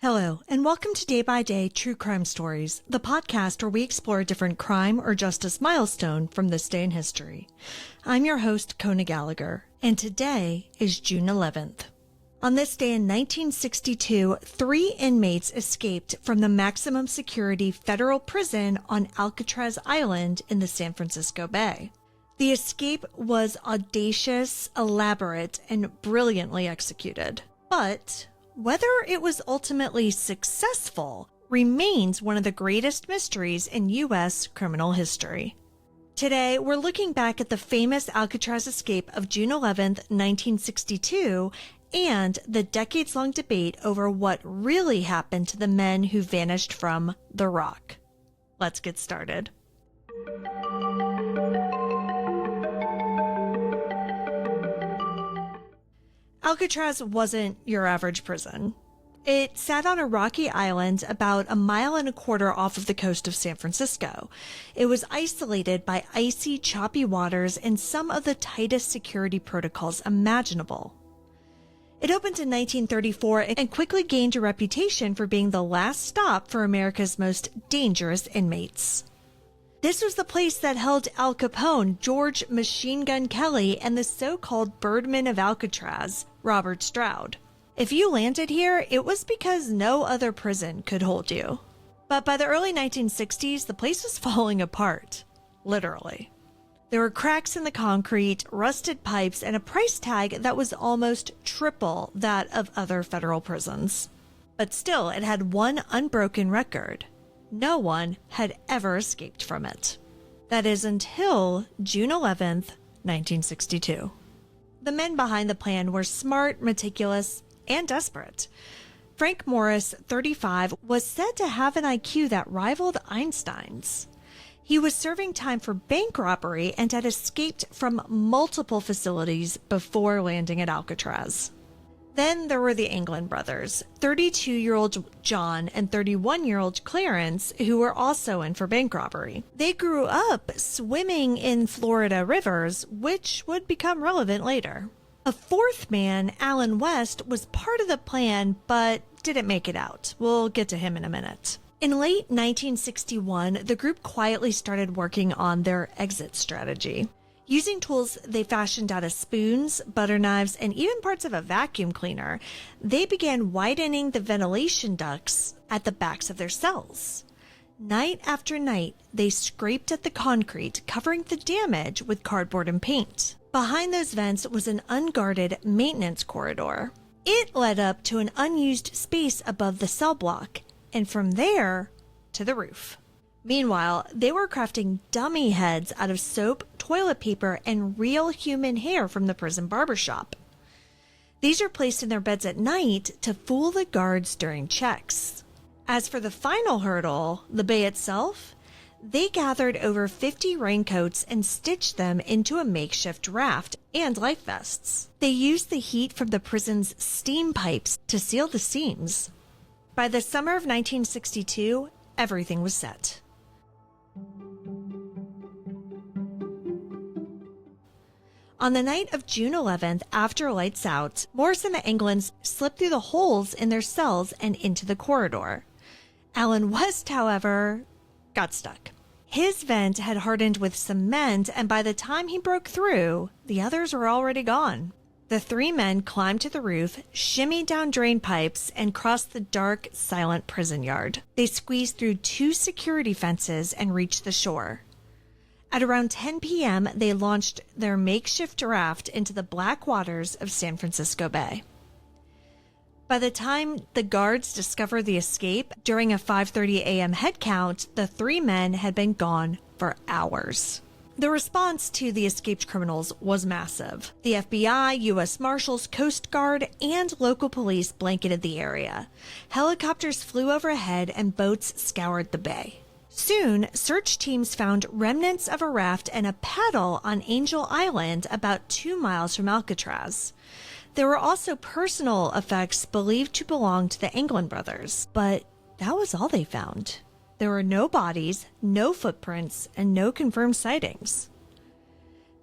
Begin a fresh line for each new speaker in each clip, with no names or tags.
Hello, and welcome to Day by Day True Crime Stories, the podcast where we explore a different crime or justice milestone from this day in history. I'm your host, Kona Gallagher, and today is June 11th. On this day in 1962, 3 inmates escaped from the maximum security federal prison on Alcatraz Island in the San Francisco Bay. The escape was audacious, elaborate, and brilliantly executed. But whether it was ultimately successful remains one of the greatest mysteries in U.S. criminal history. Today, we're looking back at the famous Alcatraz escape of June 11, 1962, and the decades-long debate over what really happened to the men who vanished from the Rock. Let's get started. Alcatraz wasn't your average prison. It sat on a rocky island about 1.25 miles off of the coast of San Francisco. It was isolated by icy, choppy waters and some of the tightest security protocols imaginable. It opened in 1934 and quickly gained a reputation for being the last stop for America's most dangerous inmates. This was the place that held Al Capone, George Machine Gun Kelly, and the so-called Birdman of Alcatraz, Robert Stroud. If you landed here, it was because no other prison could hold you. But by the early 1960s, the place was falling apart. Literally. There were cracks in the concrete, rusted pipes, and a price tag that was almost triple that of other federal prisons. But still, it had one unbroken record. No one had ever escaped from it. That is until June 11th, 1962. The men behind the plan were smart, meticulous, and desperate. Frank Morris, 35, was said to have an IQ that rivaled Einstein's. He was serving time for bank robbery and had escaped from multiple facilities before landing at Alcatraz. Then there were the Anglin brothers, 32-year-old John and 31-year-old Clarence, who were also in for bank robbery. They grew up swimming in Florida rivers, which would become relevant later. A fourth man, Alan West, was part of the plan, but didn't make it out. We'll get to him in a minute. In late 1961, the group quietly started working on their exit strategy. Using tools they fashioned out of spoons, butter knives, and even parts of a vacuum cleaner, they began widening the ventilation ducts at the backs of their cells. Night after night, they scraped at the concrete, covering the damage with cardboard and paint. Behind those vents was an unguarded maintenance corridor. It led up to an unused space above the cell block, and from there to the roof. Meanwhile, they were crafting dummy heads out of soap, toilet paper, and real human hair from the prison barbershop. These are placed in their beds at night to fool the guards during checks. As for the final hurdle, the bay itself, they gathered over 50 raincoats and stitched them into a makeshift raft and life vests. They used the heat from the prison's steam pipes to seal the seams. By the summer of 1962, everything was set. On the night of June 11th, after lights out, Morris and the Anglins slipped through the holes in their cells and into the corridor. Alan West, however, got stuck. His vent had hardened with cement, and by the time he broke through, the others were already gone. The 3 men climbed to the roof, shimmied down drain pipes, and crossed the dark, silent prison yard. They squeezed through 2 security fences and reached the shore. At around 10 p.m., they launched their makeshift raft into the black waters of San Francisco Bay. By the time the guards discovered the escape, during a 5:30 a.m. head count, the 3 men had been gone for hours. The response to the escaped criminals was massive. The FBI, U.S. Marshals, Coast Guard, and local police blanketed the area. Helicopters flew overhead and boats scoured the bay. Soon, search teams found remnants of a raft and a paddle on Angel Island, about 2 miles from Alcatraz. There were also personal effects believed to belong to the Anglin brothers, but that was all they found. There were no bodies, no footprints, and no confirmed sightings.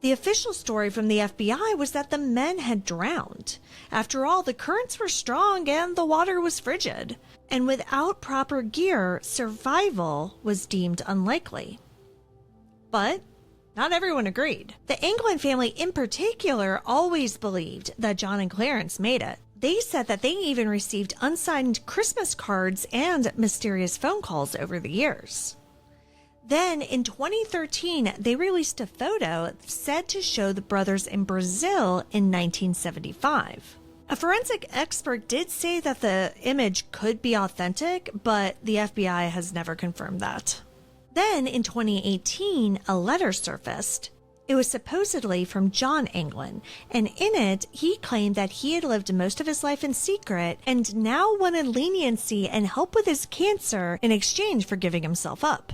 The official story from the FBI was that the men had drowned. After all, the currents were strong and the water was frigid. And without proper gear, survival was deemed unlikely. But not everyone agreed. The Anglin family in particular always believed that John and Clarence made it. They said that they even received unsigned Christmas cards and mysterious phone calls over the years. Then in 2013, they released a photo said to show the brothers in Brazil in 1975. A forensic expert did say that the image could be authentic, but the FBI has never confirmed that. Then in 2018, a letter surfaced. It was supposedly from John Anglin, and in it, he claimed that he had lived most of his life in secret and now wanted leniency and help with his cancer in exchange for giving himself up.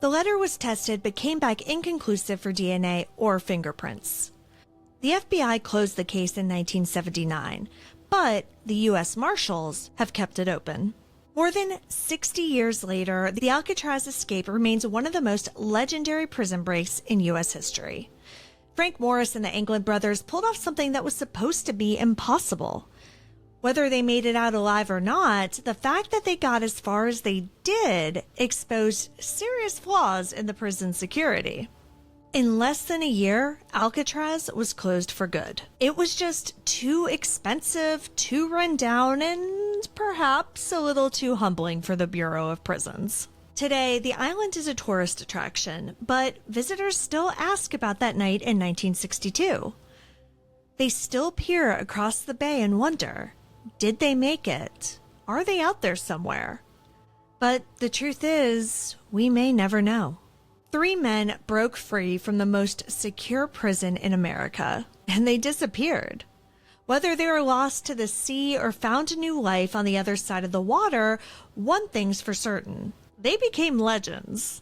The letter was tested but came back inconclusive for DNA or fingerprints. The FBI closed the case in 1979, but the U.S. Marshals have kept it open. More than 60 years later, the Alcatraz escape remains one of the most legendary prison breaks in U.S. history. Frank Morris and the Anglin brothers pulled off something that was supposed to be impossible. Whether they made it out alive or not, the fact that they got as far as they did exposed serious flaws in the prison security. In less than a year, Alcatraz was closed for good. It was just too expensive, too run down, and perhaps a little too humbling for the Bureau of Prisons. Today, the island is a tourist attraction, but visitors still ask about that night in 1962. They still peer across the bay and wonder, did they make it? Are they out there somewhere? But the truth is, we may never know. 3 men broke free from the most secure prison in America, and they disappeared. Whether they were lost to the sea or found a new life on the other side of the water, one thing's for certain. They became legends.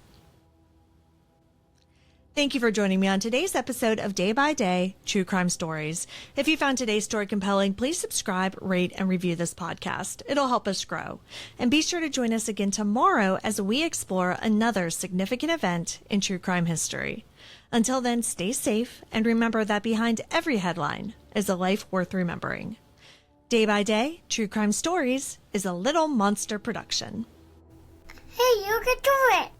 Thank you for joining me on today's episode of Day by Day True Crime Stories. If you found today's story compelling, please subscribe, rate, and review this podcast. It'll help us grow. And be sure to join us again tomorrow as we explore another significant event in true crime history. Until then, stay safe and remember that behind every headline is a life worth remembering. Day by Day True Crime Stories is a Little Monster production.
Hey, you can do it!